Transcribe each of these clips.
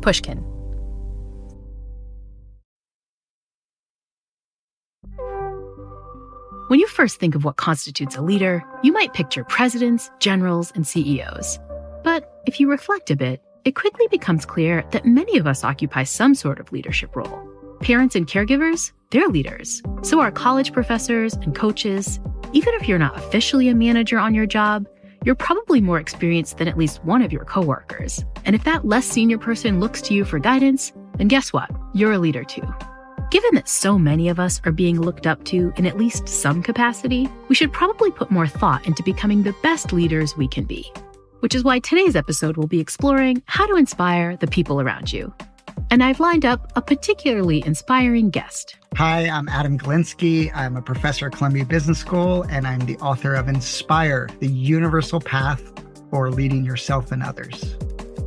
Pushkin. When you first think of what constitutes a leader, you might picture presidents, generals, and CEOs. But if you reflect a bit, it quickly becomes clear that many of us occupy some sort of leadership role. Parents and caregivers, they're leaders. So are college professors and coaches. Even if you're not officially a manager on your job, you're probably more experienced than at least one of your coworkers. And if that less senior person looks to you for guidance, then guess what? You're a leader too. Given that so many of us are being looked up to in at least some capacity, we should probably put more thought into becoming the best leaders we can be. Which is why today's episode will be exploring how to inspire the people around you. And I've lined up a particularly inspiring guest. Hi, I'm Adam Galinsky. I'm a professor at Columbia Business School, and I'm the author of Inspire, the Universal Path for Leading Yourself and Others.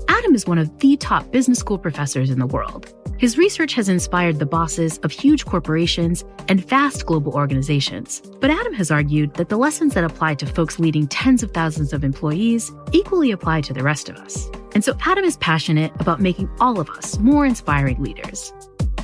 Adam is one of the top business school professors in the world. His research has inspired the bosses of huge corporations and vast global organizations. But Adam has argued that the lessons that apply to folks leading tens of thousands of employees equally apply to the rest of us. And so Adam is passionate about making all of us more inspiring leaders.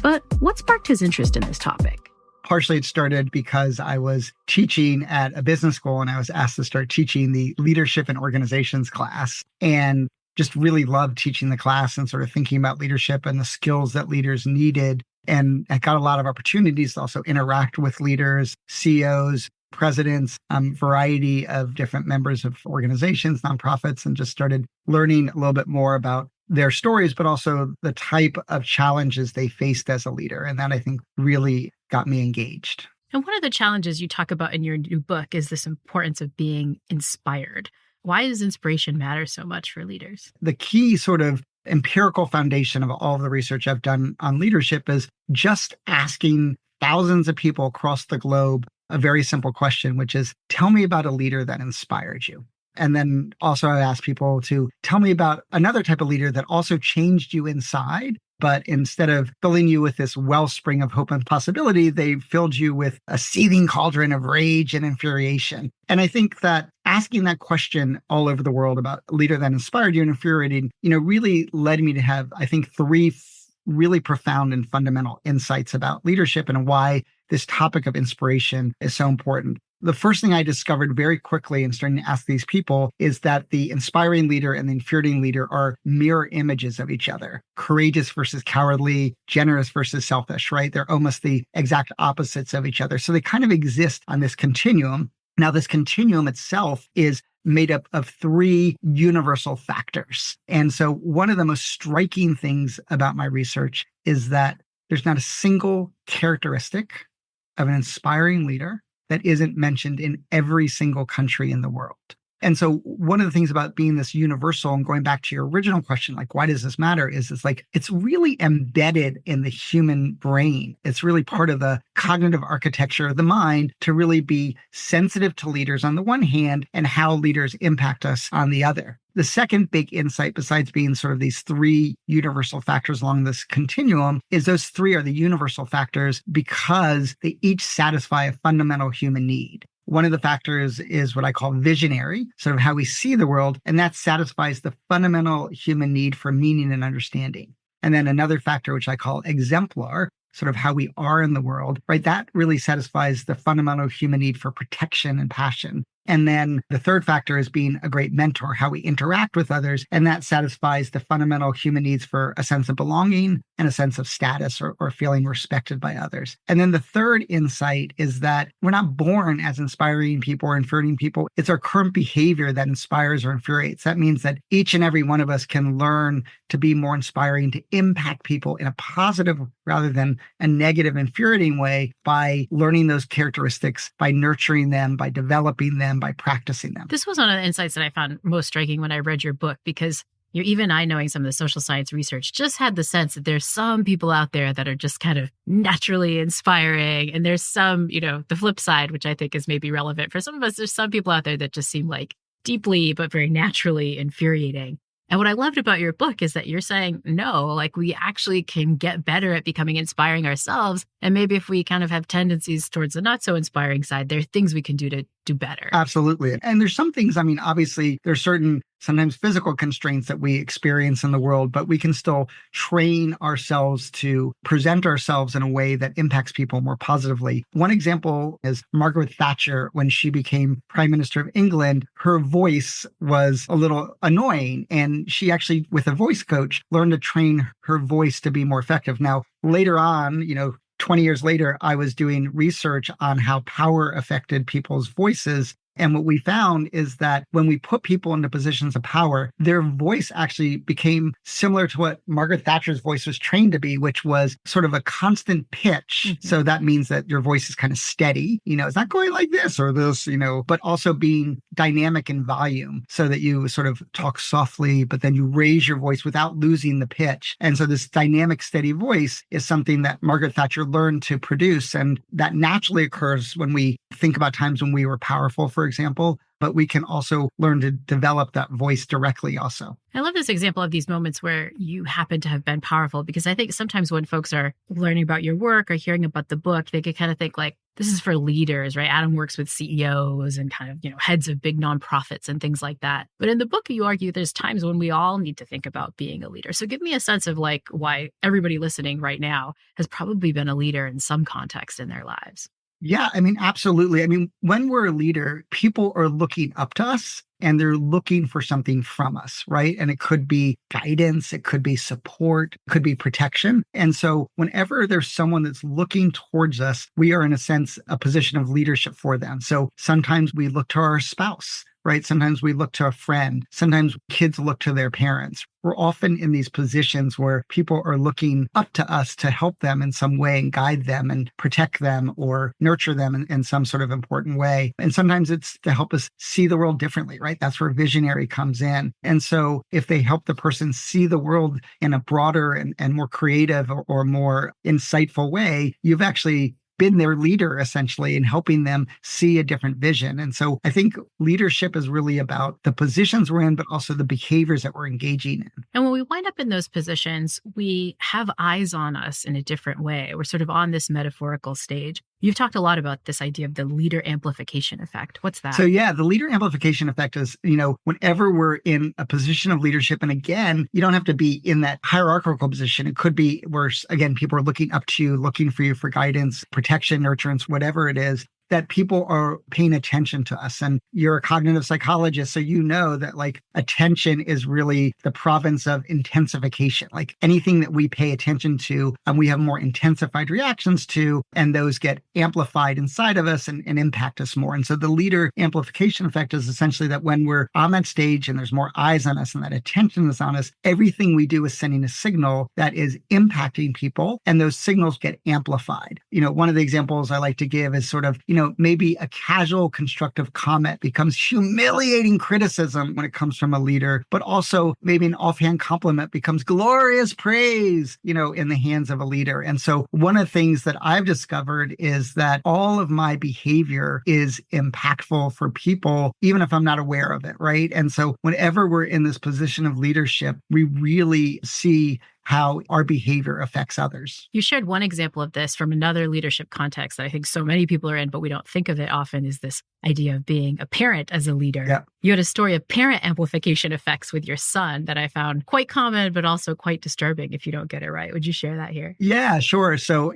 But what sparked his interest in this topic? Partially it started because I was teaching at a business school and I was asked to start teaching the leadership and organizations class, and just really loved teaching the class and sort of thinking about leadership and the skills that leaders needed. And I got a lot of opportunities to also interact with leaders, CEOs, presidents, variety of different members of organizations, nonprofits, and just started learning a little bit more about their stories, but also the type of challenges they faced as a leader. And that, I think, really got me engaged. And one of the challenges you talk about in your new book is this importance of being inspired. Why does inspiration matter so much for leaders? The key sort of empirical foundation of all of the research I've done on leadership is just asking thousands of people across the globe a very simple question, which is, tell me about a leader that inspired you. And then also I ask people to tell me about another type of leader that also changed you inside, but instead of filling you with this wellspring of hope and possibility, they filled you with a seething cauldron of rage and infuriation. And I think that asking that question all over the world about a leader that inspired you and infuriated, really led me to have, I think, three really profound and fundamental insights about leadership and why this topic of inspiration is so important. The first thing I discovered very quickly in starting to ask these people is that the inspiring leader and the infuriating leader are mirror images of each other. Courageous versus cowardly, generous versus selfish, right? They're almost the exact opposites of each other. So they kind of exist on this continuum. Now, this continuum itself is made up of three universal factors. And so one of the most striking things about my research is that there's not a single characteristic of an inspiring leader that isn't mentioned in every single country in the world. And so one of the things about being this universal and going back to your original question, like, why does this matter? Is it's really embedded in the human brain. It's really part of the cognitive architecture of the mind to really be sensitive to leaders on the one hand and how leaders impact us on the other. The second big insight, besides being sort of these three universal factors along this continuum, is those three are the universal factors because they each satisfy a fundamental human need. One of the factors is what I call visionary, sort of how we see the world, and that satisfies the fundamental human need for meaning and understanding. And then another factor, which I call exemplar, sort of how we are in the world, right? That really satisfies the fundamental human need for protection and passion. And then the third factor is being a great mentor, how we interact with others. And that satisfies the fundamental human needs for a sense of belonging and a sense of status or feeling respected by others. And then the third insight is that we're not born as inspiring people or infuriating people. It's our current behavior that inspires or infuriates. That means that each and every one of us can learn to be more inspiring, to impact people in a positive rather than a negative, infuriating way by learning those characteristics, by nurturing them, by developing them, by practicing them. This was one of the insights that I found most striking when I read your book, because even I, knowing some of the social science research, just had the sense that there's some people out there that are just kind of naturally inspiring. And there's some, the flip side, which I think is maybe relevant for some of us. There's some people out there that just seem like deeply, but very naturally infuriating. And what I loved about your book is that you're saying, no, like we actually can get better at becoming inspiring ourselves. And maybe if we kind of have tendencies towards the not so inspiring side, there are things we can do to do better. Absolutely. And there's some things, obviously there's certain sometimes physical constraints that we experience in the world, but we can still train ourselves to present ourselves in a way that impacts people more positively. One example is Margaret Thatcher. When she became Prime Minister of England, her voice was a little annoying. And she actually, with a voice coach, learned to train her voice to be more effective. Now, later on, 20 years later, I was doing research on how power affected people's voices. And what we found is that when we put people into positions of power, their voice actually became similar to what Margaret Thatcher's voice was trained to be, which was sort of a constant pitch. Mm-hmm. So that means that your voice is kind of steady. It's not going like this or this, but also being dynamic in volume so that you sort of talk softly, but then you raise your voice without losing the pitch. And so this dynamic, steady voice is something that Margaret Thatcher learned to produce. And that naturally occurs when we think about times when we were powerful, for example, but we can also learn to develop that voice directly also. I love this example of these moments where you happen to have been powerful, because I think sometimes when folks are learning about your work or hearing about the book, they could kind of think like, this is for leaders, right? Adam works with CEOs and kind of, heads of big nonprofits and things like that. But in the book, you argue there's times when we all need to think about being a leader. So give me a sense of like why everybody listening right now has probably been a leader in some context in their lives. Yeah, absolutely. When we're a leader, people are looking up to us and they're looking for something from us, right? And it could be guidance, it could be support, it could be protection. And so whenever there's someone that's looking towards us, we are in a sense, a position of leadership for them. So sometimes we look to our spouse, right? Sometimes we look to a friend. Sometimes kids look to their parents. We're often in these positions where people are looking up to us to help them in some way and guide them and protect them or nurture them in some sort of important way. And sometimes it's to help us see the world differently, right? That's where visionary comes in. And so if they help the person see the world in a broader and more creative or more insightful way, you've actually been their leader essentially in helping them see a different vision. And so I think leadership is really about the positions we're in, but also the behaviors that we're engaging in. And when we wind up in those positions, we have eyes on us in a different way. We're sort of on this metaphorical stage. You've talked a lot about this idea of the leader amplification effect. What's that? So yeah, the leader amplification effect is, whenever we're in a position of leadership, and again, you don't have to be in that hierarchical position. It could be where, again, people are looking up to you, looking for you for guidance, protection, nurturance, whatever it is, that people are paying attention to us. And you're a cognitive psychologist, so you know that like attention is really the province of intensification. Like anything that we pay attention to and we have more intensified reactions to, and those get amplified inside of us and impact us more. And so the leader amplification effect is essentially that when we're on that stage and there's more eyes on us and that attention is on us, everything we do is sending a signal that is impacting people, and those signals get amplified. One of the examples I like to give is sort of, maybe a casual constructive comment becomes humiliating criticism when it comes from a leader, but also maybe an offhand compliment becomes glorious praise, in the hands of a leader. And so one of the things that I've discovered is that all of my behavior is impactful for people, even if I'm not aware of it, right? And so whenever we're in this position of leadership, we really see how our behavior affects others. You shared one example of this from another leadership context that I think so many people are in, but we don't think of it often, is this idea of being a parent as a leader. Yeah. You had a story of parent amplification effects with your son that I found quite common, but also quite disturbing if you don't get it right. Would you share that here? Yeah, sure. So,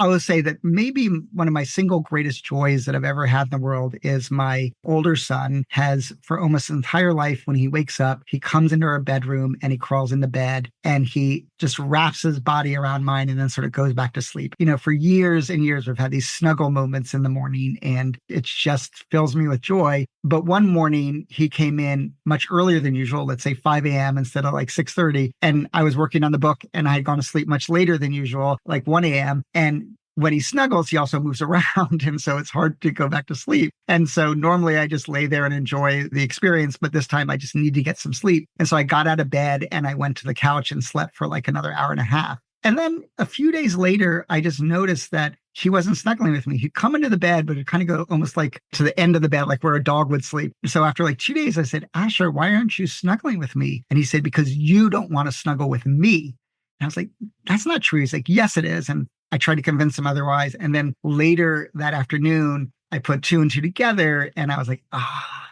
I will say that maybe one of my single greatest joys that I've ever had in the world is my older son has, for almost his entire life, when he wakes up, he comes into our bedroom and he crawls into bed and he just wraps his body around mine and then sort of goes back to sleep. For years and years, we've had these snuggle moments in the morning and it just fills me with joy. But one morning he came in much earlier than usual, let's say 5 a.m. instead of like 6:30. And I was working on the book and I had gone to sleep much later than usual, like 1 a.m. And when he snuggles, he also moves around. And so it's hard to go back to sleep. And so normally I just lay there and enjoy the experience. But this time I just need to get some sleep. And so I got out of bed and I went to the couch and slept for like another hour and a half. And then a few days later, I just noticed that he wasn't snuggling with me. He'd come into the bed, but it'd kind of go almost like to the end of the bed, like where a dog would sleep. So after like 2 days, I said, Asher, why aren't you snuggling with me? And he said, because you don't want to snuggle with me. And I was like, that's not true. He's like, yes, it is. And I tried to convince him otherwise. And then later that afternoon, I put two and two together and I was like,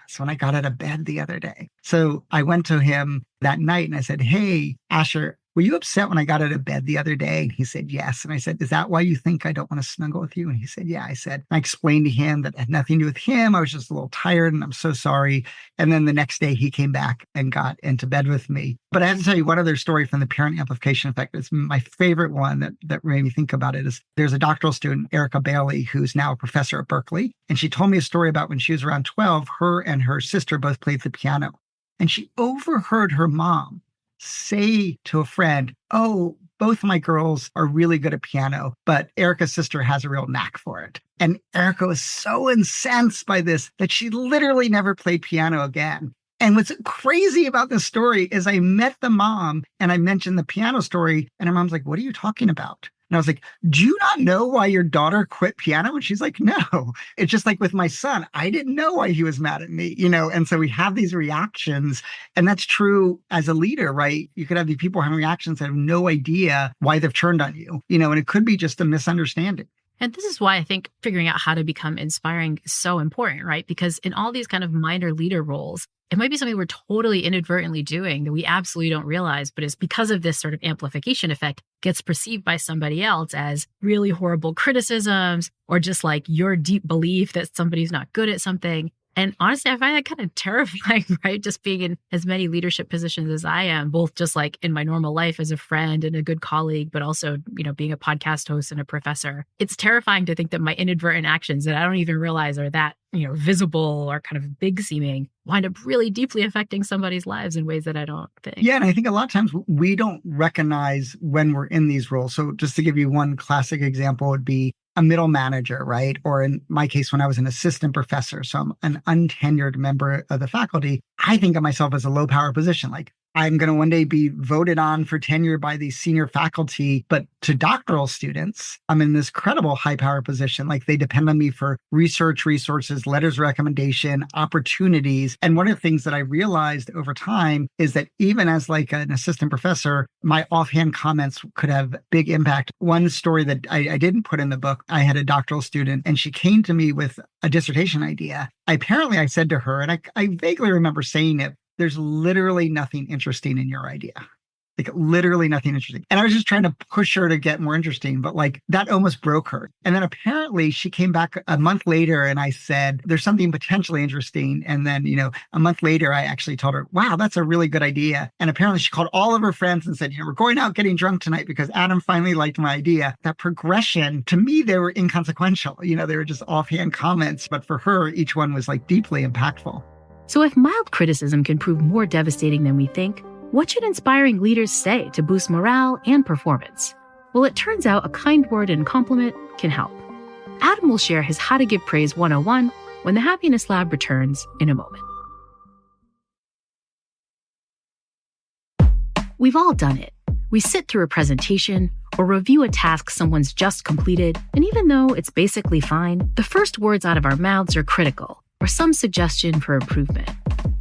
yes, when I got out of bed the other day. So I went to him that night and I said, hey, Asher, were you upset when I got out of bed the other day? And he said, yes. And I said, is that why you think I don't want to snuggle with you? And he said, yeah. I explained to him that it had nothing to do with him. I was just a little tired and I'm so sorry. And then the next day he came back and got into bed with me. But I have to tell you one other story from the parent amplification effect. It's my favorite one that made me think about it is there's a doctoral student, Erica Bailey, who's now a professor at Berkeley. And she told me a story about when she was around 12, her and her sister both played the piano. And she overheard her mom say to a friend, oh, both my girls are really good at piano, but Erica's sister has a real knack for it. And Erica was so incensed by this that she literally never played piano again. And what's crazy about this story is I met the mom and I mentioned the piano story and her mom's like, what are you talking about? And I was like, do you not know why your daughter quit piano? And she's like, no. It's just like with my son, I didn't know why he was mad at me, And so we have these reactions. And that's true as a leader, right? You could have these people having reactions that have no idea why they've turned on you, and it could be just a misunderstanding. And this is why I think figuring out how to become inspiring is so important, right? Because in all these kind of minor leader roles, it might be something we're totally inadvertently doing that we absolutely don't realize, but it's because of this sort of amplification effect gets perceived by somebody else as really horrible criticisms or just like your deep belief that somebody's not good at something. And honestly, I find that kind of terrifying, right? Just being in as many leadership positions as I am, both just like in my normal life as a friend and a good colleague, but also, being a podcast host and a professor. It's terrifying to think that my inadvertent actions that I don't even realize are that, visible or kind of big seeming wind up really deeply affecting somebody's lives in ways that I don't think. Yeah. And I think a lot of times we don't recognize when we're in these roles. So just to give you one classic example would be a middle manager, right? Or in my case, when I was an assistant professor, so I'm an untenured member of the faculty, I think of myself as a low power position. Like I'm going to one day be voted on for tenure by the senior faculty, but to doctoral students, I'm in this credible high power position. Like they depend on me for research resources, letters of recommendation, opportunities. And one of the things that I realized over time is that even as like an assistant professor, my offhand comments could have big impact. One story that I didn't put in the book, I had a doctoral student and she came to me with a dissertation idea. Apparently I said to her, and I vaguely remember saying it, there's literally nothing interesting in your idea. Like literally nothing interesting. And I was just trying to push her to get more interesting, but like that almost broke her. And then apparently she came back a month later and I said, there's something potentially interesting. And then, a month later, I actually told her, wow, that's a really good idea. And apparently she called all of her friends and said, we're going out getting drunk tonight because Adam finally liked my idea. That progression, to me, they were inconsequential. They were just offhand comments. But for her, each one was like deeply impactful. So if mild criticism can prove more devastating than we think, what should inspiring leaders say to boost morale and performance? Well, it turns out a kind word and compliment can help. Adam will share his How to Give Praise 101 when the Happiness Lab returns in a moment. We've all done it. We sit through a presentation or review a task someone's just completed, and even though it's basically fine, the first words out of our mouths are critical or some suggestion for improvement.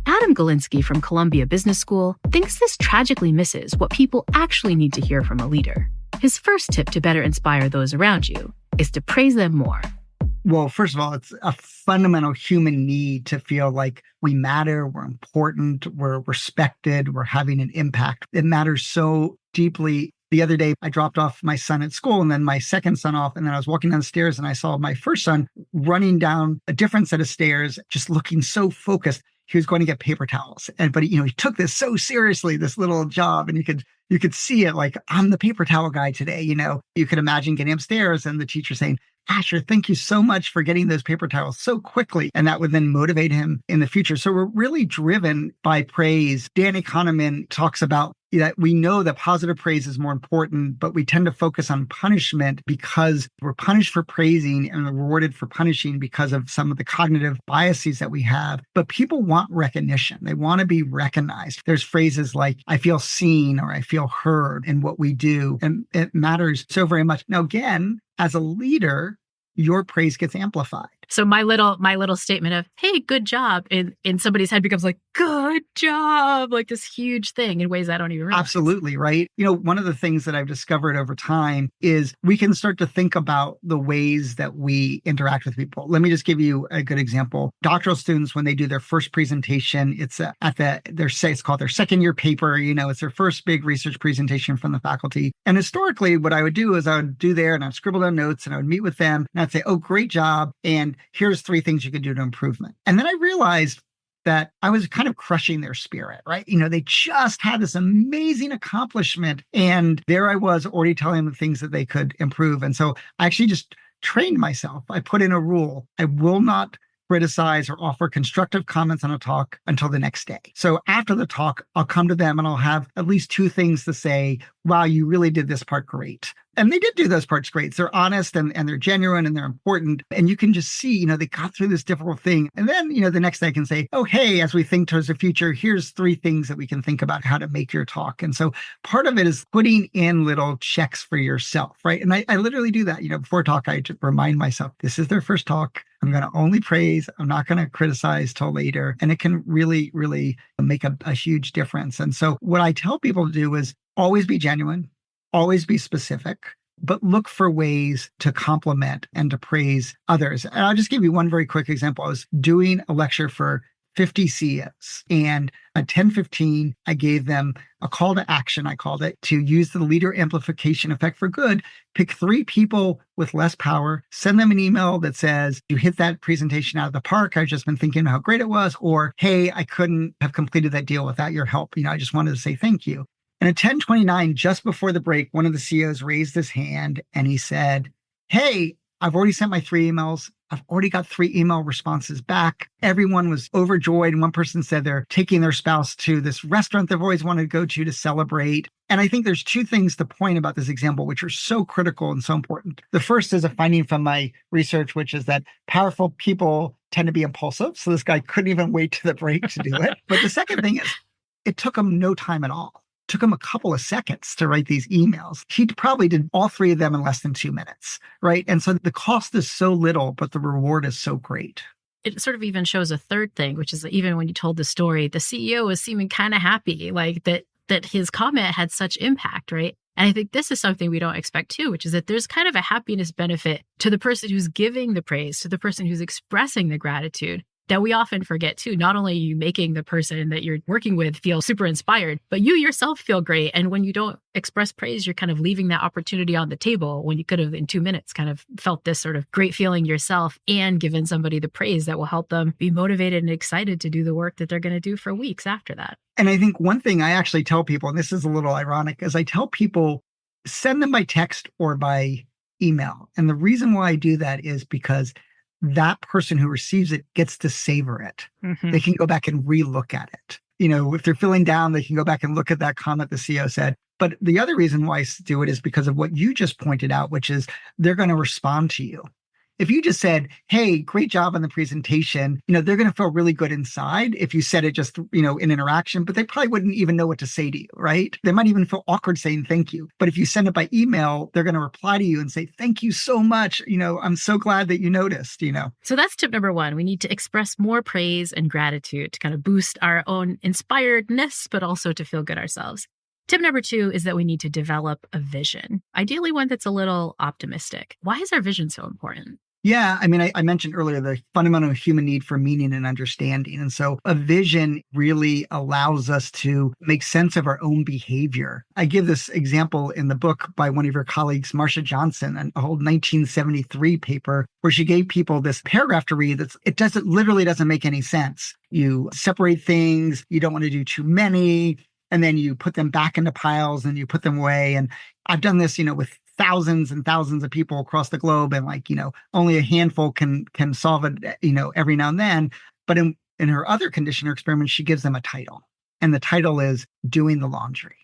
Adam Galinsky from Columbia Business School thinks this tragically misses what people actually need to hear from a leader. His first tip to better inspire those around you is to praise them more. Well, first of all, it's a fundamental human need to feel like we matter, we're important, we're respected, we're having an impact. It matters so deeply. The other day, I dropped off my son at school and then my second son off. And then I was walking down the stairs and I saw my first son running down a different set of stairs, just looking so focused. He was going to get paper towels. But he took this so seriously, this little job. And you could see it like, I'm the paper towel guy today. You could imagine getting upstairs and the teacher saying, Asher, thank you so much for getting those paper towels so quickly. And that would then motivate him in the future. So we're really driven by praise. Danny Kahneman talks about that we know that positive praise is more important, but we tend to focus on punishment because we're punished for praising and rewarded for punishing because of some of the cognitive biases that we have. But people want recognition. They want to be recognized. There's phrases like, I feel seen or I feel heard in what we do. And it matters so very much. Now, again, as a leader, your praise gets amplified. So my little statement of, hey, good job in somebody's head becomes like, good. good job, like this huge thing in ways I don't even realize. Absolutely, right? One of the things that I've discovered over time is we can start to think about the ways that we interact with people. Let me just give you a good example. Doctoral students, when they do their first presentation, it's it's called their second year paper. It's their first big research presentation from the faculty. And historically, what I would do is I would do there and I'd scribble down notes and I would meet with them and I'd say, oh, great job. And here's 3 things you could do to improvement. And then I realized that I was kind of crushing their spirit, right? They just had this amazing accomplishment. And there I was already telling them the things that they could improve. And so I actually just trained myself. I put in a rule. I will not criticize or offer constructive comments on a talk until the next day. So after the talk, I'll come to them and I'll have at least 2 things to say, wow, you really did this part great. And they did do those parts great. They're honest and they're genuine and they're important. And you can just see, they got through this difficult thing. And then, the next day I can say, oh, hey, as we think towards the future, here's 3 things that we can think about how to make your talk. And so part of it is putting in little checks for yourself, right? And I literally do that, before talk, I just remind myself, this is their first talk. I'm going to only praise. I'm not going to criticize till later. And it can really, really make a huge difference. And so what I tell people to do is always be genuine, always be specific, but look for ways to compliment and to praise others. And I'll just give you one very quick example. I was doing a lecture for 50 CEOs. And at 10:15, I gave them a call to action, I called it, to use the leader amplification effect for good. Pick 3 people with less power, send them an email that says, you hit that presentation out of the park. I've just been thinking how great it was. Or, hey, I couldn't have completed that deal without your help. I just wanted to say thank you. And at 10:29, just before the break, one of the CEOs raised his hand and he said, hey, I've already sent my 3 emails. I've already got 3 email responses back. Everyone was overjoyed. And one person said they're taking their spouse to this restaurant they've always wanted to go to celebrate. And I think there's 2 things to point about this example, which are so critical and so important. The first is a finding from my research, which is that powerful people tend to be impulsive. So this guy couldn't even wait to the break to do it. But the second thing is it took him no time at all. Took him a couple of seconds to write these emails. He probably did all 3 of them in less than 2 minutes, right? And so the cost is so little, but the reward is so great. It sort of even shows a third thing, which is that even when you told the story, the CEO was seeming kind of happy, like that his comment had such impact, right? And I think this is something we don't expect too, which is that there's kind of a happiness benefit to the person who's giving the praise, to the person who's expressing the gratitude, that we often forget too. Not only are you making the person that you're working with feel super inspired, but you yourself feel great. And when you don't express praise, you're kind of leaving that opportunity on the table when you could have in 2 minutes kind of felt this sort of great feeling yourself and given somebody the praise that will help them be motivated and excited to do the work that they're going to do for weeks after that. And I think one thing I actually tell people, and this is a little ironic, is I tell people, send them by text or by email. And the reason why I do that is because that person who receives it gets to savor it. Mm-hmm. They can go back and relook at it. If they're feeling down, they can go back and look at that comment the CEO said. But the other reason why I do it is because of what you just pointed out, which is they're going to respond to you. If you just said, hey, great job on the presentation, they're going to feel really good inside if you said it just, in interaction, but they probably wouldn't even know what to say to you, right? They might even feel awkward saying thank you. But if you send it by email, they're going to reply to you and say, thank you so much. I'm so glad that you noticed, So that's tip number 1. We need to express more praise and gratitude to kind of boost our own inspiredness, but also to feel good ourselves. Tip number 2 is that we need to develop a vision, ideally one that's a little optimistic. Why is our vision so important? Yeah, I mentioned earlier the fundamental human need for meaning and understanding. And so a vision really allows us to make sense of our own behavior. I give this example in the book by one of your colleagues, Marcia Johnson, an old 1973 paper where she gave people this paragraph to read literally doesn't make any sense. You separate things, you don't want to do too many, and then you put them back into piles and you put them away. And I've done this, with thousands and thousands of people across the globe, and only a handful can solve it, every now and then. But in her other conditioner experiments, she gives them a title, and the title is Doing the Laundry.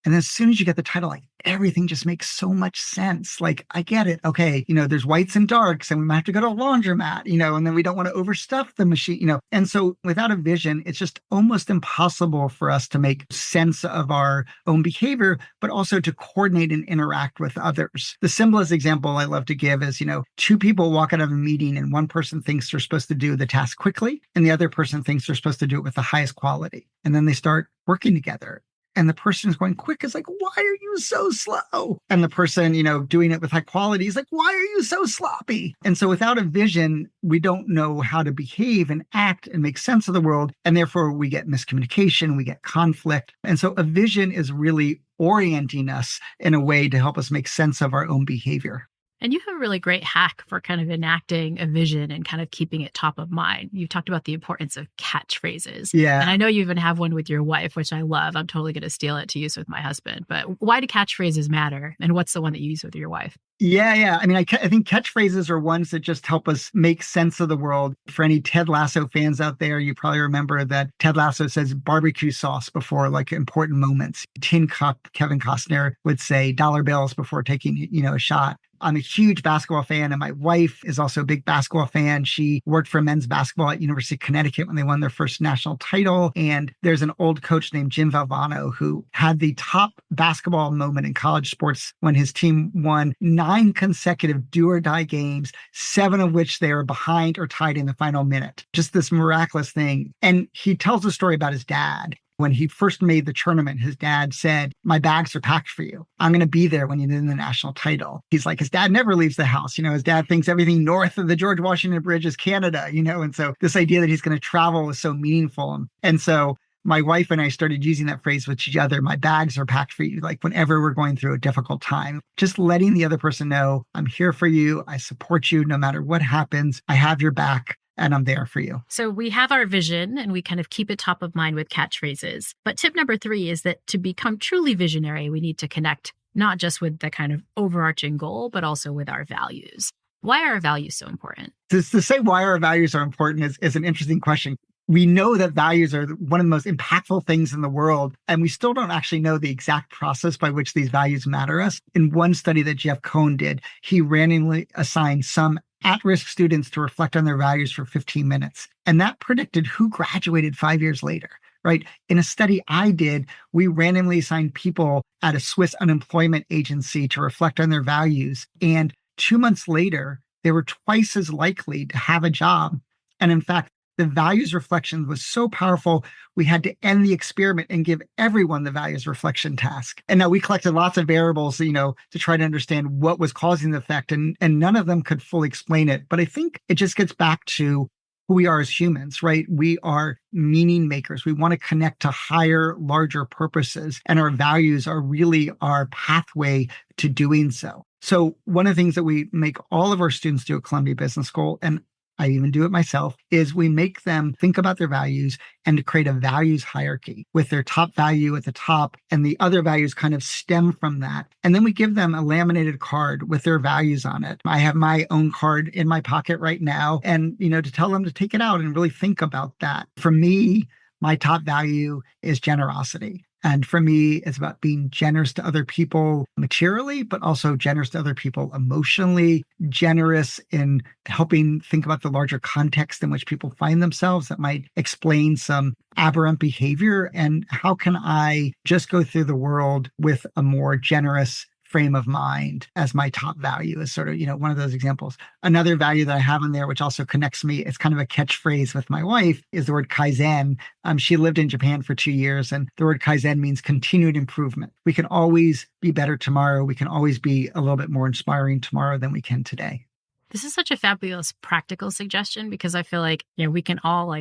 And as soon as you get the title, like everything just makes so much sense. Like, I get it. Okay, there's whites and darks, and we might have to go to a laundromat, and then we don't want to overstuff the machine. And so without a vision, it's just almost impossible for us to make sense of our own behavior, but also to coordinate and interact with others. The simplest example I love to give is, two people walk out of a meeting and one person thinks they're supposed to do the task quickly, and the other person thinks they're supposed to do it with the highest quality. And then they start working together. And the person who's going quick is like, why are you so slow? And the person, doing it with high quality is like, why are you so sloppy? And so without a vision, we don't know how to behave and act and make sense of the world. And therefore we get miscommunication, we get conflict. And so a vision is really orienting us in a way to help us make sense of our own behavior. And you have a really great hack for kind of enacting a vision and kind of keeping it top of mind. You talked about the importance of catchphrases. Yeah. And I know you even have one with your wife, which I love. I'm totally going to steal it to use with my husband. But why do catchphrases matter? And what's the one that you use with your wife? Yeah. I mean, I think catchphrases are ones that just help us make sense of the world. For any Ted Lasso fans out there, you probably remember that Ted Lasso says barbecue sauce before like important moments. Tin Cup, Kevin Costner would say dollar bills before taking, a shot. I'm a huge basketball fan, and my wife is also a big basketball fan. She worked for men's basketball at University of Connecticut when they won their first national title. And there's an old coach named Jim Valvano who had the top basketball moment in college sports when his team won 9 consecutive do-or-die games, 7 of which they were behind or tied in the final minute. Just this miraculous thing. And he tells a story about his dad. When he first made the tournament, his dad said, my bags are packed for you. I'm going to be there when you win the national title. He's like, his dad never leaves the house. His dad thinks everything north of the George Washington Bridge is Canada, and so this idea that he's going to travel was so meaningful. And so my wife and I started using that phrase with each other. My bags are packed for you. Like whenever we're going through a difficult time, just letting the other person know, I'm here for you. I support you no matter what happens. I have your back. And I'm there for you. So we have our vision and we kind of keep it top of mind with catchphrases. But tip number 3 is that to become truly visionary, we need to connect not just with the kind of overarching goal, but also with our values. Why are our values so important? To say why our values are important is an interesting question. We know that values are one of the most impactful things in the world, and we still don't actually know the exact process by which these values matter us. In one study that Jeff Cohen did, he randomly assigned some at-risk students to reflect on their values for 15 minutes. And that predicted who graduated 5 years later, right? In a study I did, we randomly assigned people at a Swiss unemployment agency to reflect on their values. And 2 months later, they were twice as likely to have a job. And in fact, the values reflection was so powerful, we had to end the experiment and give everyone the values reflection task. And now we collected lots of variables, to try to understand what was causing the effect. And none of them could fully explain it. But I think it just gets back to who we are as humans, right? We are meaning makers. We want to connect to higher, larger purposes. And our values are really our pathway to doing so. So one of the things that we make all of our students do at Columbia Business School, and I even do it myself, is we make them think about their values and to create a values hierarchy with their top value at the top and the other values kind of stem from that. And then we give them a laminated card with their values on it. I have my own card in my pocket right now and, to tell them to take it out and really think about that. For me, my top value is generosity. And for me, it's about being generous to other people materially, but also generous to other people emotionally, generous in helping think about the larger context in which people find themselves that might explain some aberrant behavior. And how can I just go through the world with a more generous frame of mind as my top value is sort of, one of those examples. Another value that I have in there, which also connects me, it's kind of a catchphrase with my wife, is the word Kaizen. She lived in Japan for 2 years, and the word Kaizen means continued improvement. We can always be better tomorrow. We can always be a little bit more inspiring tomorrow than we can today. This is such a fabulous practical suggestion because I feel like, we can all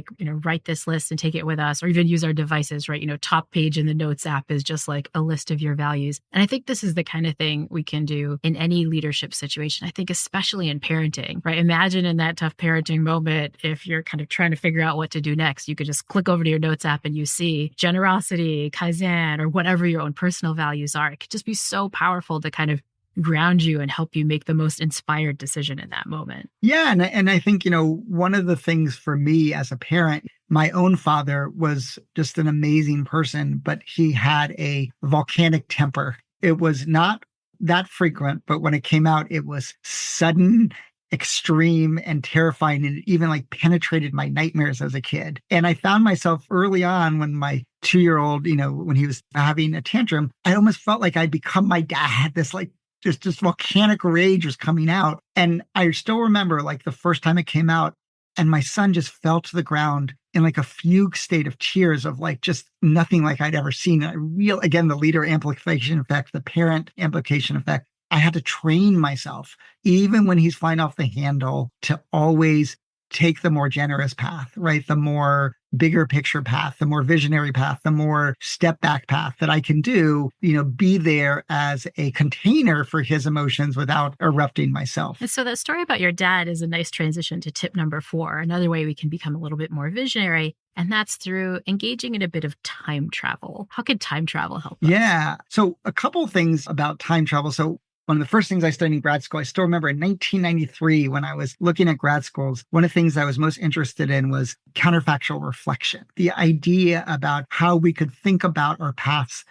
write this list and take it with us or even use our devices, right? Top page in the Notes app is just like a list of your values. And I think this is the kind of thing we can do in any leadership situation. I think especially in parenting, right? Imagine in that tough parenting moment, if you're kind of trying to figure out what to do next, you could just click over to your Notes app and you see generosity, Kaizen, or whatever your own personal values are. It could just be so powerful to kind of ground you and help you make the most inspired decision in that moment. Yeah. And I think, one of the things for me as a parent, My own father was just an amazing person, but he had a volcanic temper. It was not that frequent, but when it came out, it was sudden, extreme, and terrifying, and it even like penetrated my nightmares as a kid. And I found myself early on when my 2-year-old, when he was having a tantrum, I almost felt like I'd become my dad. This like just volcanic rage was coming out. And I still remember like the first time it came out, and my son just fell to the ground in like a fugue state of tears of like just nothing like I'd ever seen. Again, the leader amplification effect, the parent amplification effect. I had to train myself, even when he's flying off the handle, to always take the more generous path, right? The more bigger picture path, the more visionary path, the more step back path that I can do, be there as a container for his emotions without erupting myself. And so that story about your dad is a nice transition to tip number 4. Another way we can become a little bit more visionary, and that's through engaging in a bit of time travel. How could time travel help us? Yeah. So a couple of things about time travel. So one of the first things I studied in grad school, I still remember in 1993, when I was looking at grad schools, one of the things I was most interested in was counterfactual reflection. The idea about how we could think about our paths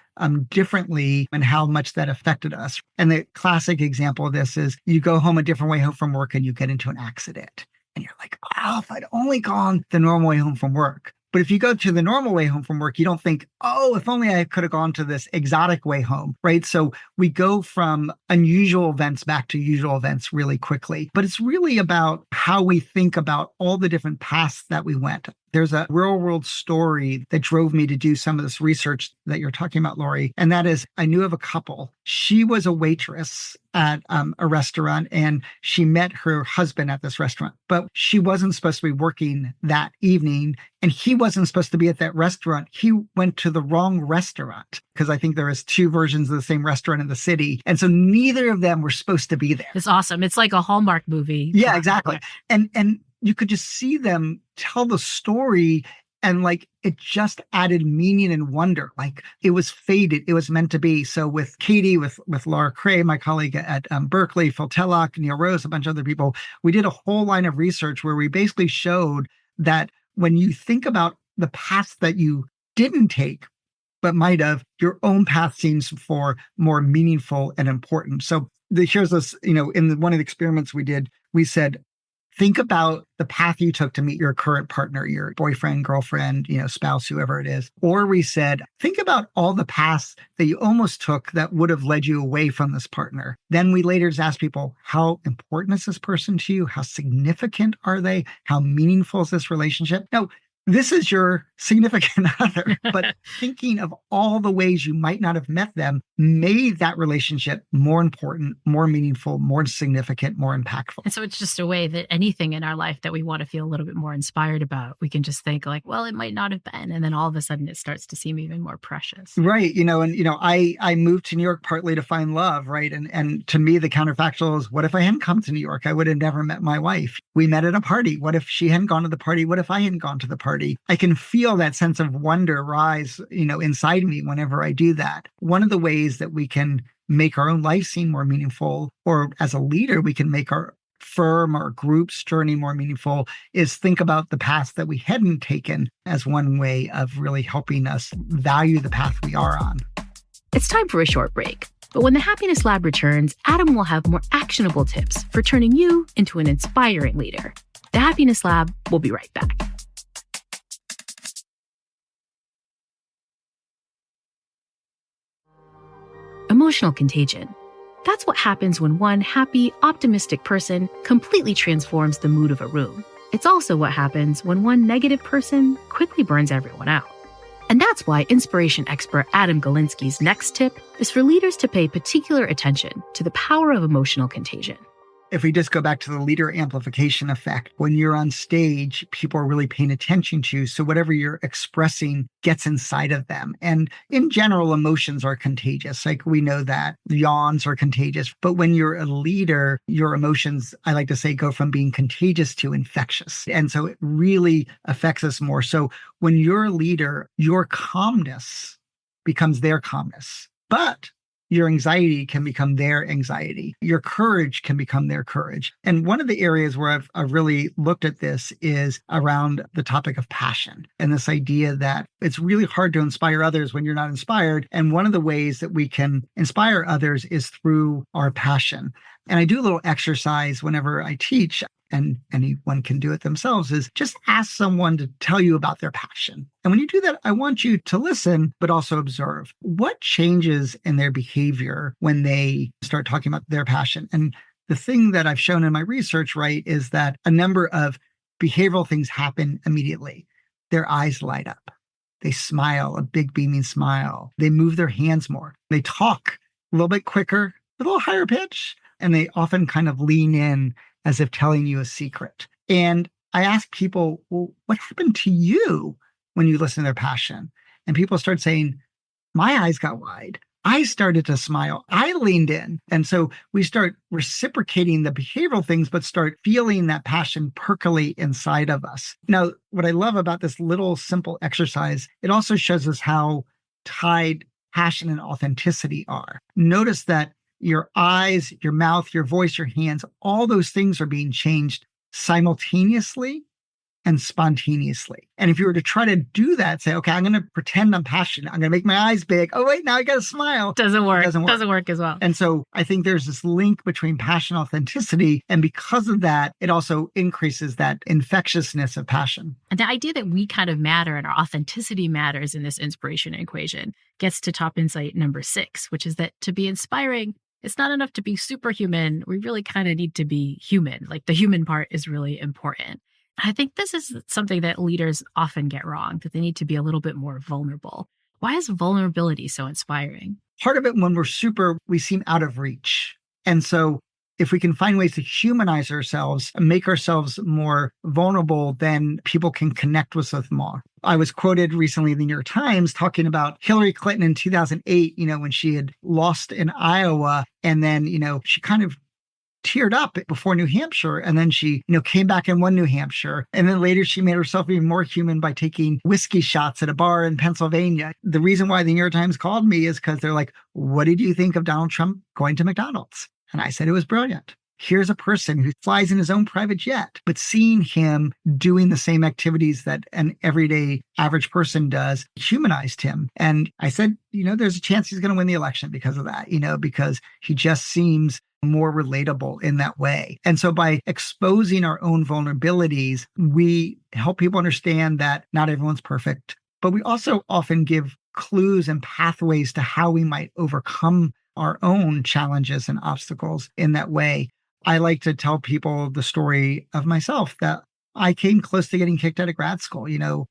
differently and how much that affected us. And the classic example of this is you go home a different way home from work and you get into an accident. And you're like, oh, if I'd only gone the normal way home from work. But if you go to the normal way home from work, you don't think, oh, if only I could have gone to this exotic way home, right? So we go from unusual events back to usual events really quickly. But it's really about how we think about all the different paths that we went. There's a real world story that drove me to do some of this research that you're talking about, Laurie. And that is, I knew of a couple. She was a waitress at a restaurant, and she met her husband at this restaurant, but she wasn't supposed to be working that evening, and he wasn't supposed to be at that restaurant. He went to the wrong restaurant, because I think there is 2 versions of the same restaurant in the city. And so neither of them were supposed to be there. It's awesome. It's like a Hallmark movie. Yeah, exactly. And you could just see them tell the story, and like it just added meaning and wonder. Like it was fated, it was meant to be. So with Katie, with Laura Cray, my colleague at Berkeley, Phil Tellock, Neil Rose, a bunch of other people, we did a whole line of research where we basically showed that when you think about the paths that you didn't take, but might have, your own path seems for more meaningful and important. So here's this, in one of the experiments we did, we said, think about the path you took to meet your current partner, your boyfriend, girlfriend, spouse, whoever it is. Or we said, think about all the paths that you almost took that would have led you away from this partner. Then we later just asked people, how important is this person to you? How significant are they? How meaningful is this relationship? Now, this is your significant other, but thinking of all the ways you might not have met them made that relationship more important, more meaningful, more significant, more impactful. And so it's just a way that anything in our life that we want to feel a little bit more inspired about, we can just think like, well, it might not have been. And then all of a sudden it starts to seem even more precious. Right. I moved to New York partly to find love, right? And to me, the counterfactual is, what if I hadn't come to New York? I would have never met my wife. We met at a party. What if she hadn't gone to the party? What if I hadn't gone to the party? I can feel that sense of wonder rise, inside me whenever I do that. One of the ways that we can make our own life seem more meaningful, or as a leader, we can make our firm or group's journey more meaningful, is think about the paths that we hadn't taken as one way of really helping us value the path we are on. It's time for a short break. But when the Happiness Lab returns, Adam will have more actionable tips for turning you into an inspiring leader. The Happiness Lab will be right back. Emotional contagion. That's what happens when one happy, optimistic person completely transforms the mood of a room. It's also what happens when one negative person quickly burns everyone out. And that's why inspiration expert Adam Galinsky's next tip is for leaders to pay particular attention to the power of emotional contagion. If we just go back to the leader amplification effect, when you're on stage, people are really paying attention to you. So whatever you're expressing gets inside of them. And in general, emotions are contagious. Like we know that yawns are contagious. But when you're a leader, your emotions, I like to say, go from being contagious to infectious. And so it really affects us more. So when you're a leader, your calmness becomes their calmness. But Your anxiety can become their anxiety. Your courage can become their courage. And one of the areas where I've really looked at this is around the topic of passion and this idea that it's really hard to inspire others when you're not inspired. And one of the ways that we can inspire others is through our passion. And I do a little exercise whenever I teach, and anyone can do it themselves, is just ask someone to tell you about their passion. And when you do that, I want you to listen, but also observe what changes in their behavior when they start talking about their passion. And the thing that I've shown in my research, right, is that a number of behavioral things happen immediately. Their eyes light up. They smile, a big beaming smile. They move their hands more. They talk a little bit quicker, a little higher pitch, and they often kind of lean in as if telling you a secret. And I ask people, well, what happened to you when you listen to their passion? And people start saying, my eyes got wide. I started to smile. I leaned in. And so we start reciprocating the behavioral things, but start feeling that passion percolate inside of us. Now, what I love about this little simple exercise, it also shows us how tied passion and authenticity are. Notice that your eyes, your mouth, your voice, your hands, all those things are being changed simultaneously and spontaneously. And if you were to try to do that, say, okay, I'm going to pretend I'm passionate. I'm going to make my eyes big. Oh, wait, now I got to smile. Doesn't work. Doesn't work as well. And so I think there's this link between passion and authenticity. And because of that, it also increases that infectiousness of passion. And the idea that we kind of matter and our authenticity matters in this inspiration equation gets to top insight number 6, which is that to be inspiring, it's not enough to be superhuman. We really kind of need to be human. Like the human part is really important. I think this is something that leaders often get wrong, that they need to be a little bit more vulnerable. Why is vulnerability so inspiring? Part of it, when we're super, we seem out of reach. And so if we can find ways to humanize ourselves and make ourselves more vulnerable, then people can connect with us more. I was quoted recently in the New York Times talking about Hillary Clinton in 2008, when she had lost in Iowa. And then, she kind of teared up before New Hampshire. And then she, came back and won New Hampshire. And then later she made herself even more human by taking whiskey shots at a bar in Pennsylvania. The reason why the New York Times called me is because they're like, what did you think of Donald Trump going to McDonald's? And I said, it was brilliant. Here's a person who flies in his own private jet, but seeing him doing the same activities that an everyday average person does humanized him. And I said, there's a chance he's going to win the election because of that, because he just seems more relatable in that way. And so by exposing our own vulnerabilities, we help people understand that not everyone's perfect, but we also often give clues and pathways to how we might overcome our own challenges and obstacles in that way. I like to tell people the story of myself that I came close to getting kicked out of grad school.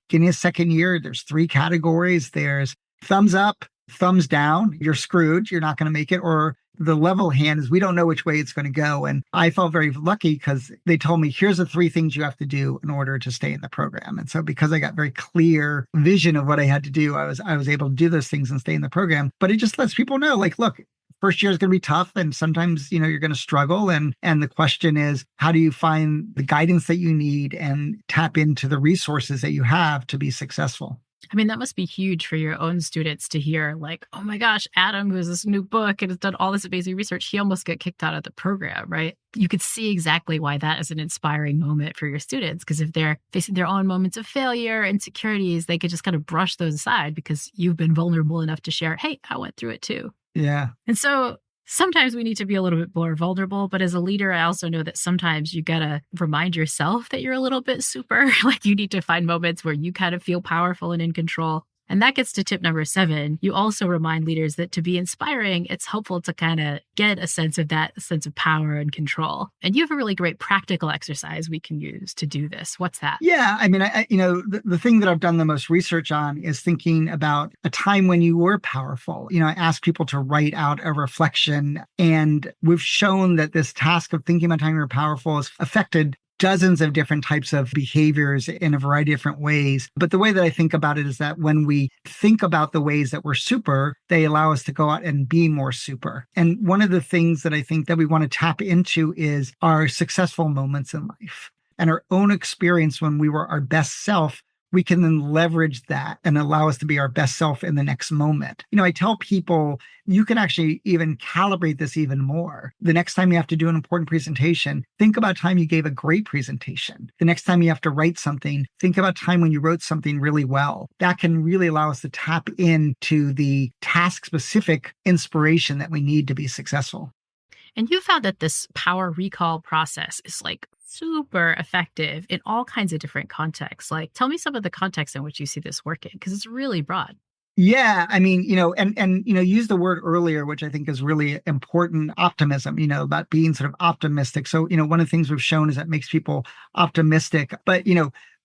Getting a second year, there's 3 categories. There's thumbs up, thumbs down, you're screwed, you're not going to make it. Or the level hand is we don't know which way it's going to go. And I felt very lucky because they told me, here's the 3 things you have to do in order to stay in the program. And so because I got very clear vision of what I had to do, I was able to do those things and stay in the program. But it just lets people know, like, look, first year is going to be tough. And sometimes, you're going to struggle. And the question is, how do you find the guidance that you need and tap into the resources that you have to be successful? I mean, that must be huge for your own students to hear, like, oh my gosh, Adam, who has this new book and has done all this amazing research, he almost got kicked out of the program, right? You could see exactly why that is an inspiring moment for your students, because if they're facing their own moments of failure, insecurities, they could just kind of brush those aside because you've been vulnerable enough to share, hey, I went through it too. Yeah. And so sometimes we need to be a little bit more vulnerable, but as a leader, I also know that sometimes you got to remind yourself that you're a little bit super. Like you need to find moments where you kind of feel powerful and in control. And that gets to tip number 7. You also remind leaders that to be inspiring, it's helpful to kind of get a sense of that sense of power and control. And you have a really great practical exercise we can use to do this. What's that? Yeah. I mean, the thing that I've done the most research on is thinking about a time when you were powerful. I asked people to write out a reflection, and we've shown that this task of thinking about time you're powerful has affected dozens of different types of behaviors in a variety of different ways. But the way that I think about it is that when we think about the ways that we're super, they allow us to go out and be more super. And one of the things that I think that we want to tap into is our successful moments in life and our own experience when we were our best self we can then leverage that and allow us to be our best self in the next moment. I tell people you can actually even calibrate this even more. The next time you have to do an important presentation, think about time you gave a great presentation. The next time you have to write something, think about time when you wrote something really well. That can really allow us to tap into the task-specific inspiration that we need to be successful. And you found that this power recall process is like super effective in all kinds of different contexts. Like, tell me some of the contexts in which you see this working, because it's really broad. Yeah, I mean, use the word earlier, which I think is really important, optimism, about being sort of optimistic. So, one of the things we've shown is that makes people optimistic. But,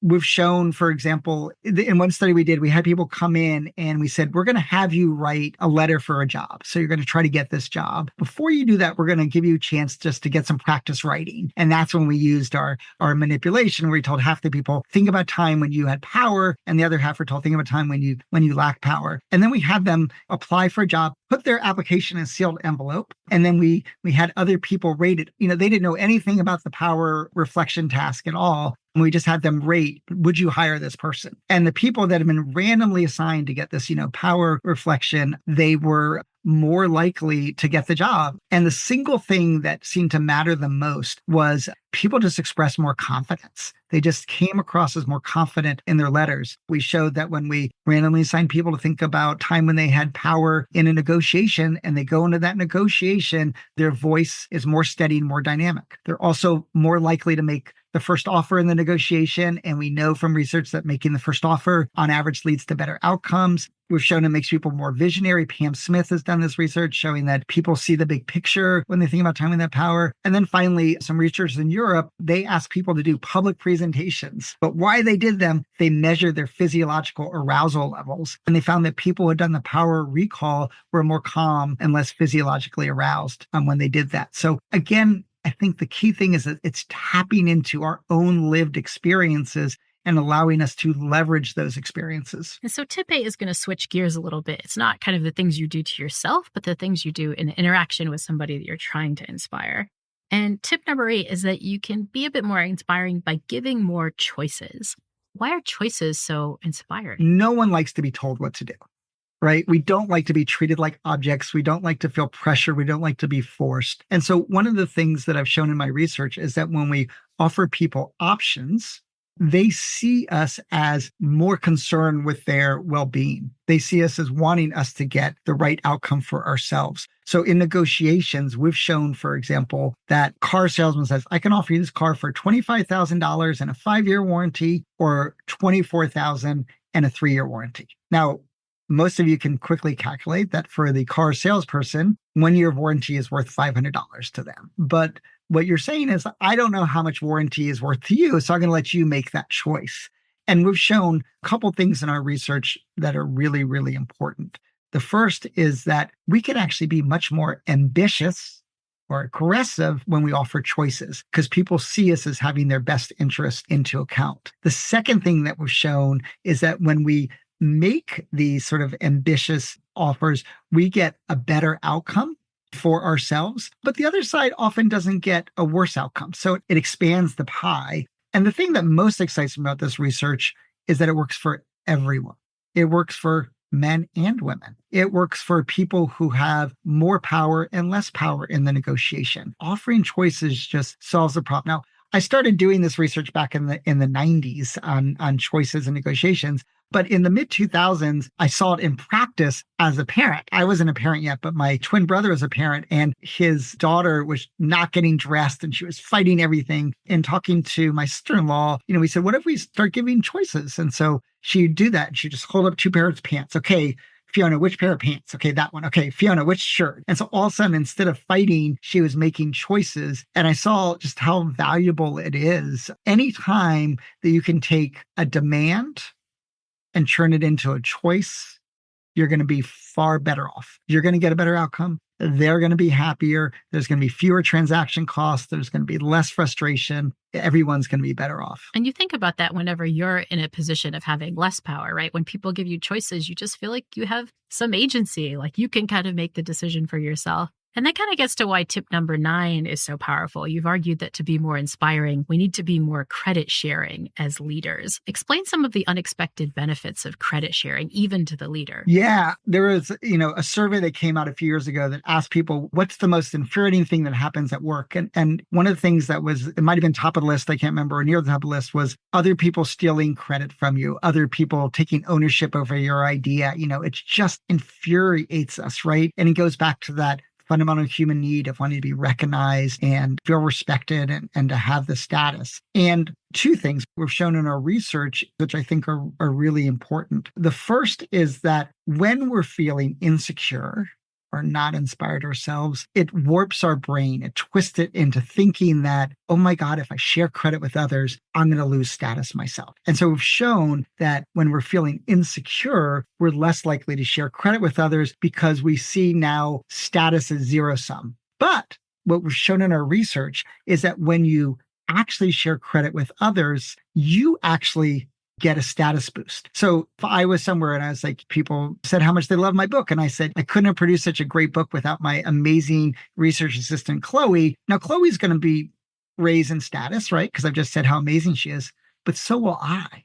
we've shown, for example, in one study we did, we had people come in and we said, we're going to have you write a letter for a job. So you're going to try to get this job. Before you do that, we're going to give you a chance just to get some practice writing. And that's when we used our manipulation, where we told half the people, think about time when you had power, and the other half were told, think about time when you lack power. And then we had them apply for a job, put their application in a sealed envelope. And then we had other people rate it. They didn't know anything about the power reflection task at all. And we just had them rate, would you hire this person? And the people that have been randomly assigned to get this, power reflection, they were more likely to get the job. And the single thing that seemed to matter the most was people just expressed more confidence. They just came across as more confident in their letters. We showed that when we randomly assigned people to think about time when they had power in a negotiation and they go into that negotiation, their voice is more steady and more dynamic. They're also more likely to make the first offer in the negotiation. And we know from research that making the first offer on average leads to better outcomes. We've shown it makes people more visionary. Pam Smith has done this research showing that people see the big picture when they think about time and that power. And then finally, some researchers in Europe, they asked people to do public presentations. But why they did them, they measured their physiological arousal levels. And they found that people who had done the power recall were more calm and less physiologically aroused when they did that. So again, I think the key thing is that it's tapping into our own lived experiences and allowing us to leverage those experiences. And so tip 8 is going to switch gears a little bit. It's not kind of the things you do to yourself, but the things you do in interaction with somebody that you're trying to inspire. And tip number 8 is that you can be a bit more inspiring by giving more choices. Why are choices so inspiring? No one likes to be told what to do. Right? We don't like to be treated like objects. We don't like to feel pressure. We don't like to be forced. And so one of the things that I've shown in my research is that when we offer people options, they see us as more concerned with their well-being. They see us as wanting us to get the right outcome for ourselves. So in negotiations, we've shown, for example, that car salesman says, I can offer you this car for $25,000 and a 5-year warranty, or $24,000 and a 3-year warranty. Now, most of you can quickly calculate that for the car salesperson, 1 year of warranty is worth $500 to them. But what you're saying is, I don't know how much warranty is worth to you, so I'm going to let you make that choice. And we've shown a couple things in our research that are really, really important. The first is that we can actually be much more ambitious or aggressive when we offer choices, because people see us as having their best interest into account. The second thing that we've shown is that when we make these sort of ambitious offers, we get a better outcome for ourselves. But the other side often doesn't get a worse outcome. So it expands the pie. And the thing that most excites me about this research is that it works for everyone. It works for men and women. It works for people who have more power and less power in the negotiation. Offering choices just solves the problem. Now, I started doing this research back in the 90s on choices and negotiations. But in the mid-2000s, I saw it in practice as a parent. I wasn't a parent yet, but my twin brother was a parent, and his daughter was not getting dressed and she was fighting everything. And talking to my sister-in-law, we said, what if we start giving choices? And so she'd do that. She'd just hold up 2 pairs of pants. Okay, Fiona, which pair of pants? Okay, that one. Okay, Fiona, which shirt? And so all of a sudden, instead of fighting, she was making choices. And I saw just how valuable it is. Anytime that you can take a demand and turn it into a choice, you're going to be far better off. You're going to get a better outcome. They're going to be happier. There's going to be fewer transaction costs. There's going to be less frustration. Everyone's going to be better off. And you think about that whenever you're in a position of having less power, right? When people give you choices, you just feel like you have some agency, like you can kind of make the decision for yourself. And that kind of gets to why tip number 9 is so powerful. You've argued that to be more inspiring, we need to be more credit sharing as leaders. Explain some of the unexpected benefits of credit sharing, even to the leader. Yeah, there was, a survey that came out a few years ago that asked people, what's the most infuriating thing that happens at work? And one of the things that it might have been top of the list, I can't remember, or near the top of the list, was other people stealing credit from you, other people taking ownership over your idea. It just infuriates us, right? And it goes back to that fundamental human need of wanting to be recognized and feel respected and to have the status. And two things we've shown in our research, which I think are really important. The first is that when we're feeling insecure or not inspired ourselves, it warps our brain. It twists it into thinking that, oh my God, if I share credit with others, I'm going to lose status myself. And so we've shown that when we're feeling insecure, we're less likely to share credit with others because we see now status as zero sum. But what we've shown in our research is that when you actually share credit with others, you actually get a status boost. So if I was somewhere and I was like, people said how much they love my book. And I said, I couldn't have produced such a great book without my amazing research assistant, Chloe. Now, Chloe's going to be raised in status, right? Because I've just said how amazing she is, but so will I.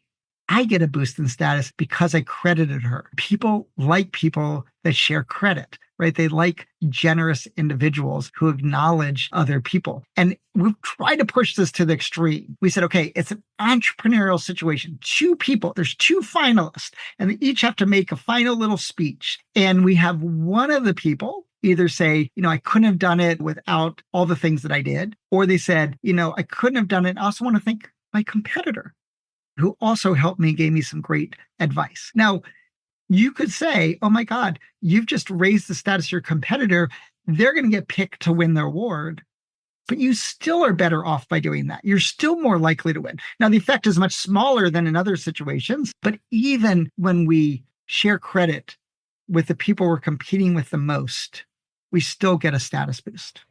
I get a boost in status because I credited her. People like people that share credit, right? They like generous individuals who acknowledge other people. And we've tried to push this to the extreme. We said, okay, it's an entrepreneurial situation. Two people, there's two finalists, and they each have to make a final little speech. And we have one of the people either say, I couldn't have done it without all the things that I did, or they said, I couldn't have done it. I also want to thank my competitor, who also helped me, gave me some great advice. Now, you could say, oh my God, you've just raised the status of your competitor. They're going to get picked to win the award, but you still are better off by doing that. You're still more likely to win. Now, the effect is much smaller than in other situations, but even when we share credit with the people we're competing with the most, we still get a status boost.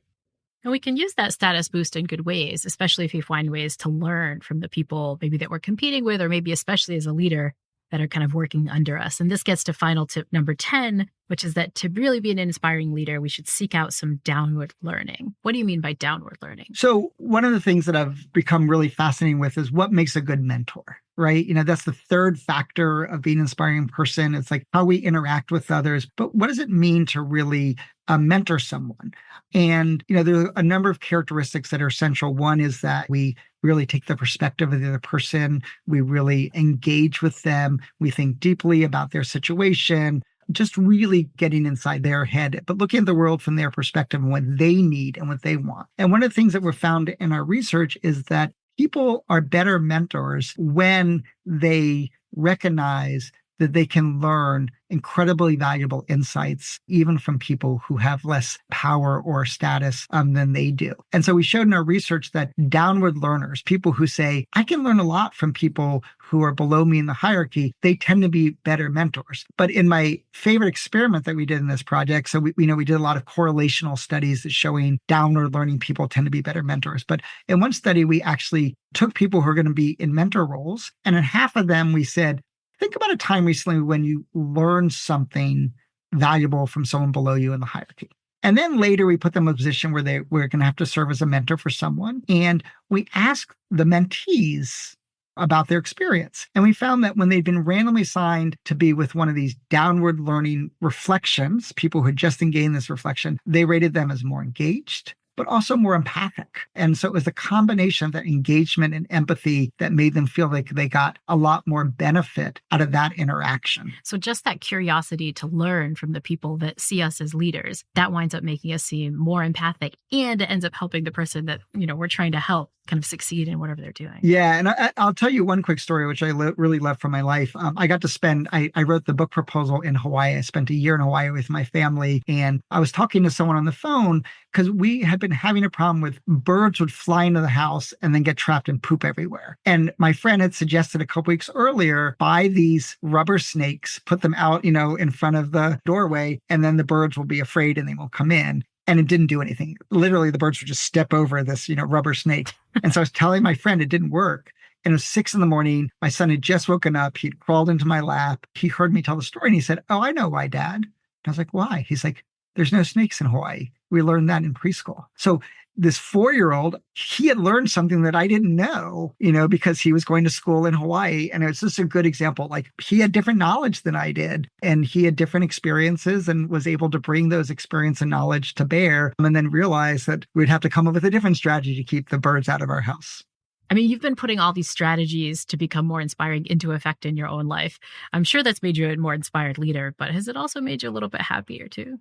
And we can use that status boost in good ways, especially if you find ways to learn from the people maybe that we're competing with, or maybe especially as a leader that are kind of working under us. And this gets to final tip number 10, which is that to really be an inspiring leader, we should seek out some downward learning. What do you mean by downward learning? So one of the things that I've become really fascinating with is what makes a good mentor, right? That's the third factor of being an inspiring person. It's like how we interact with others. But what does it mean to really mentor someone? And, there are a number of characteristics that are essential. One is that we really take the perspective of the other person. We really engage with them. We think deeply about their situation, just really getting inside their head, but looking at the world from their perspective and what they need and what they want. And one of the things that we've found in our research is that people are better mentors when they recognize that they can learn incredibly valuable insights, even from people who have less power or status than they do. And so we showed in our research that downward learners, people who say, I can learn a lot from people who are below me in the hierarchy, they tend to be better mentors. But in my favorite experiment that we did in this project, so we did a lot of correlational studies showing downward learning people tend to be better mentors. But in one study, we actually took people who are going to be in mentor roles, and in half of them, we said, think about a time recently when you learned something valuable from someone below you in the hierarchy. And then later we put them in a position where they were going to have to serve as a mentor for someone. And we asked the mentees about their experience. And we found that when they'd been randomly assigned to be with one of these downward learning reflections, people who had just engaged in this reflection, they rated them as more engaged, but also more empathic. And so it was the combination of that engagement and empathy that made them feel like they got a lot more benefit out of that interaction. So just that curiosity to learn from the people that see us as leaders, that winds up making us seem more empathic, and it ends up helping the person that, we're trying to help kind of succeed in whatever they're doing. Yeah. And I'll tell you one quick story, which I really love from my life. I got to spend, I wrote the book proposal in Hawaii. I spent a year in Hawaii with my family, and I was talking to someone on the phone because we had been having a problem with birds would fly into the house and then get trapped and poop everywhere. And my friend had suggested a couple weeks earlier, buy these rubber snakes, put them out, in front of the doorway, and then the birds will be afraid and they won't come in. And it didn't do anything. Literally, the birds would just step over this, rubber snake. And so I was telling my friend it didn't work. And it was 6 a.m. My son had just woken up. He'd crawled into my lap. He heard me tell the story and he said, oh, I know why, Dad. And I was like, why? He's like, there's no snakes in Hawaii. We learned that in preschool. So this 4-year-old, he had learned something that I didn't know, because he was going to school in Hawaii. And it's just a good example. Like, he had different knowledge than I did, and he had different experiences and was able to bring those experience and knowledge to bear, and then realize that we'd have to come up with a different strategy to keep the birds out of our house. I mean, you've been putting all these strategies to become more inspiring into effect in your own life. I'm sure that's made you a more inspired leader, but has it also made you a little bit happier too?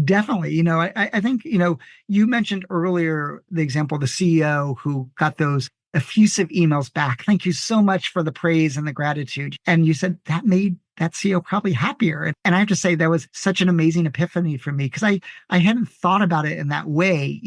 Definitely. I think, you mentioned earlier the example of the CEO who got those effusive emails back. Thank you so much for the praise and the gratitude. And you said that made that CEO probably happier. And I have to say, that was such an amazing epiphany for me, because I hadn't thought about it in that way.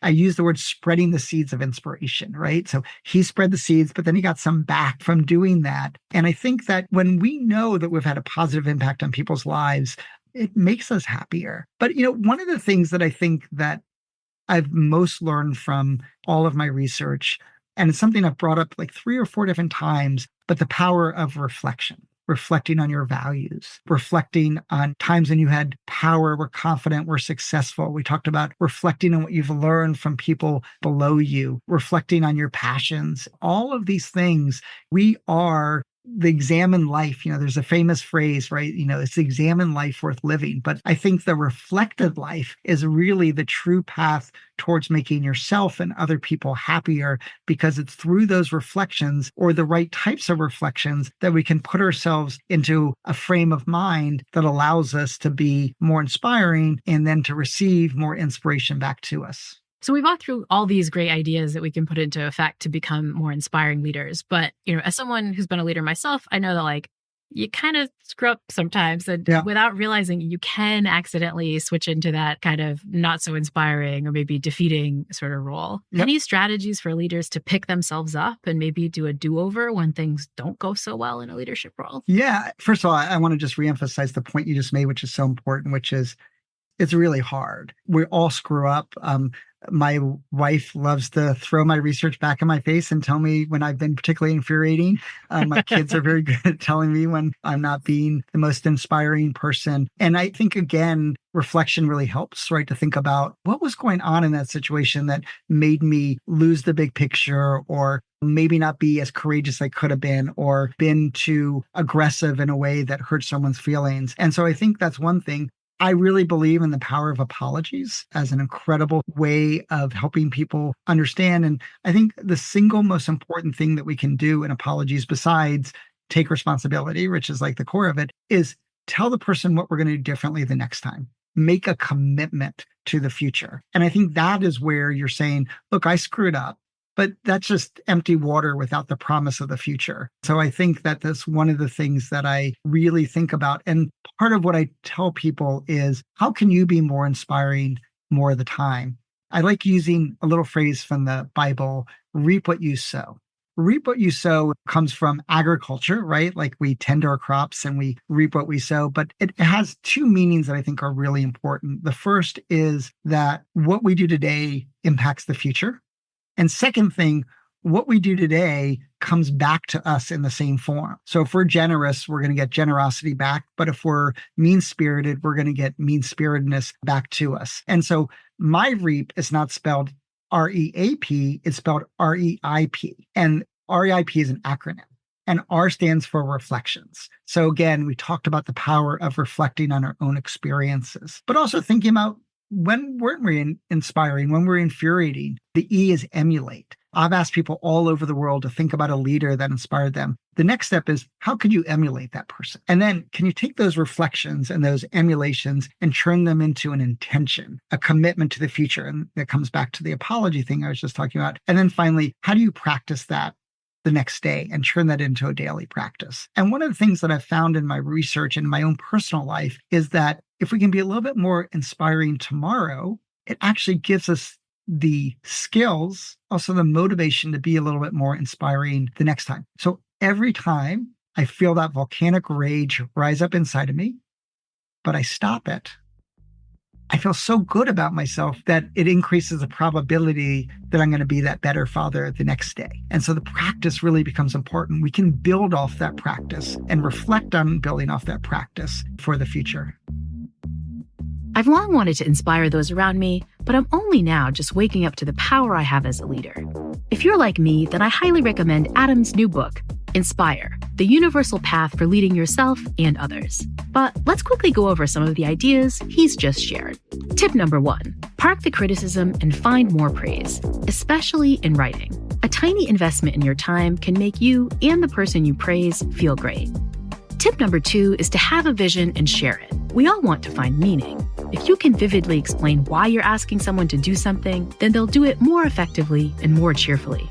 I used the word spreading the seeds of inspiration, right? So he spread the seeds, but then he got some back from doing that. And I think that when we know that we've had a positive impact on people's lives, it makes us happier. But, one of the things that I think that I've most learned from all of my research, and it's something I've brought up like 3 or 4 different times, but the power of reflecting on your values, reflecting on times when you had power, were confident, were successful. We talked about reflecting on what you've learned from people below you, reflecting on your passions. All of these things, we are the examine life. There's a famous phrase, right? It's the examine life worth living. But I think the reflected life is really the true path towards making yourself and other people happier, because it's through those reflections, or the right types of reflections, that we can put ourselves into a frame of mind that allows us to be more inspiring and then to receive more inspiration back to us. So we've walked through all these great ideas that we can put into effect to become more inspiring leaders. But, as someone who's been a leader myself, I know that you kind of screw up sometimes, and without realizing, you can accidentally switch into that kind of not so inspiring or maybe defeating sort of role. Yep. Any strategies for leaders to pick themselves up and maybe do a do-over when things don't go so well in a leadership role? Yeah. First of all, I want to just reemphasize the point you just made, which is so important, which is it's really hard. We all screw up. My wife loves to throw my research back in my face and tell me when I've been particularly infuriating. My kids are very good at telling me when I'm not being the most inspiring person. And I think, again, reflection really helps, right? To think about what was going on in that situation that made me lose the big picture, or maybe not be as courageous as I could have been, or been too aggressive in a way that hurt someone's feelings. And so I think that's one thing. I really believe in the power of apologies as an incredible way of helping people understand. And I think the single most important thing that we can do in apologies, besides take responsibility, which is like the core of it, is tell the person what we're going to do differently the next time. Make a commitment to the future. And I think that is where you're saying, look, I screwed up. But that's just empty water without the promise of the future. So I think that that's one of the things that I really think about. And part of what I tell people is, how can you be more inspiring more of the time? I like using a little phrase from the Bible, reap what you sow. Reap what you sow comes from agriculture, right? Like, we tend our crops and we reap what we sow, but it has 2 meanings that I think are really important. The first is that what we do today impacts the future. And second thing, what we do today comes back to us in the same form. So if we're generous, we're going to get generosity back. But if we're mean-spirited, we're going to get mean-spiritedness back to us. And so my reap is not spelled R-E-A-P, it's spelled R-E-I-P. And R-E-I-P is an acronym. And R stands for reflections. So again, we talked about the power of reflecting on our own experiences, but also thinking about, when weren't we inspiring, when we're infuriating? The E is emulate. I've asked people all over the world to think about a leader that inspired them. The next step is, how could you emulate that person? And then, can you take those reflections and those emulations and turn them into an intention, a commitment to the future? And that comes back to the apology thing I was just talking about. And then finally, how do you practice that the next day and turn that into a daily practice? And one of the things that I've found in my research and my own personal life is that if we can be a little bit more inspiring tomorrow, it actually gives us the skills, also the motivation to be a little bit more inspiring the next time. So every time I feel that volcanic rage rise up inside of me, but I stop it, I feel so good about myself that it increases the probability that I'm going to be that better father the next day. And so the practice really becomes important. We can build off that practice and reflect on building off that practice for the future. I've long wanted to inspire those around me, but I'm only now just waking up to the power I have as a leader. If you're like me, then I highly recommend Adam's new book, Inspire, the universal path for leading yourself and others. But let's quickly go over some of the ideas he's just shared. Tip number 1, park the criticism and find more praise, especially in writing. A tiny investment in your time can make you and the person you praise feel great. Tip number 2 is to have a vision and share it. We all want to find meaning. If you can vividly explain why you're asking someone to do something, then they'll do it more effectively and more cheerfully.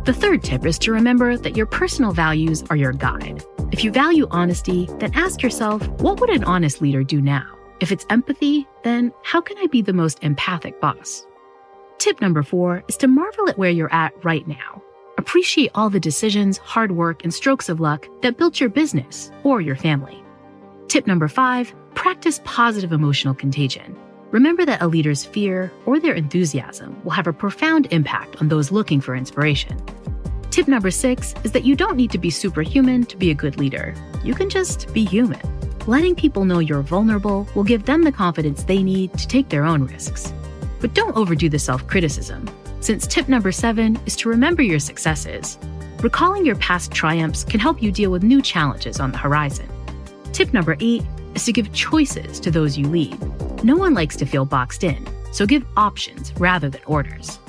The third tip is to remember that your personal values are your guide. If you value honesty, then ask yourself, what would an honest leader do now? If it's empathy, then how can I be the most empathic boss? Tip number 4 is to marvel at where you're at right now. Appreciate all the decisions, hard work, and strokes of luck that built your business or your family. Tip number 5, practice positive emotional contagion. Remember that a leader's fear or their enthusiasm will have a profound impact on those looking for inspiration. Tip number 6 is that you don't need to be superhuman to be a good leader. You can just be human. Letting people know you're vulnerable will give them the confidence they need to take their own risks. But don't overdo the self-criticism, since tip number 7 is to remember your successes. Recalling your past triumphs can help you deal with new challenges on the horizon. Tip number 8 is to give choices to those you lead. No one likes to feel boxed in, so give options rather than orders.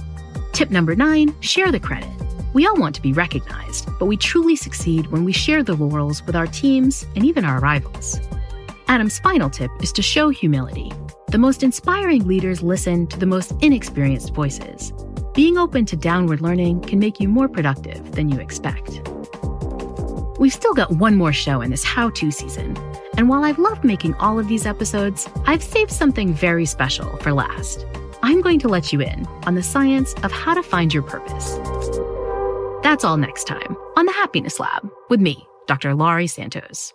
Tip number 9, share the credit. We all want to be recognized, but we truly succeed when we share the laurels with our teams and even our rivals. Adam's final tip is to show humility. The most inspiring leaders listen to the most inexperienced voices. Being open to downward learning can make you more productive than you expect. We've still got one more show in this how-to season, and while I've loved making all of these episodes, I've saved something very special for last. I'm going to let you in on the science of how to find your purpose. That's all next time on the Happiness Lab with me, Dr. Laurie Santos.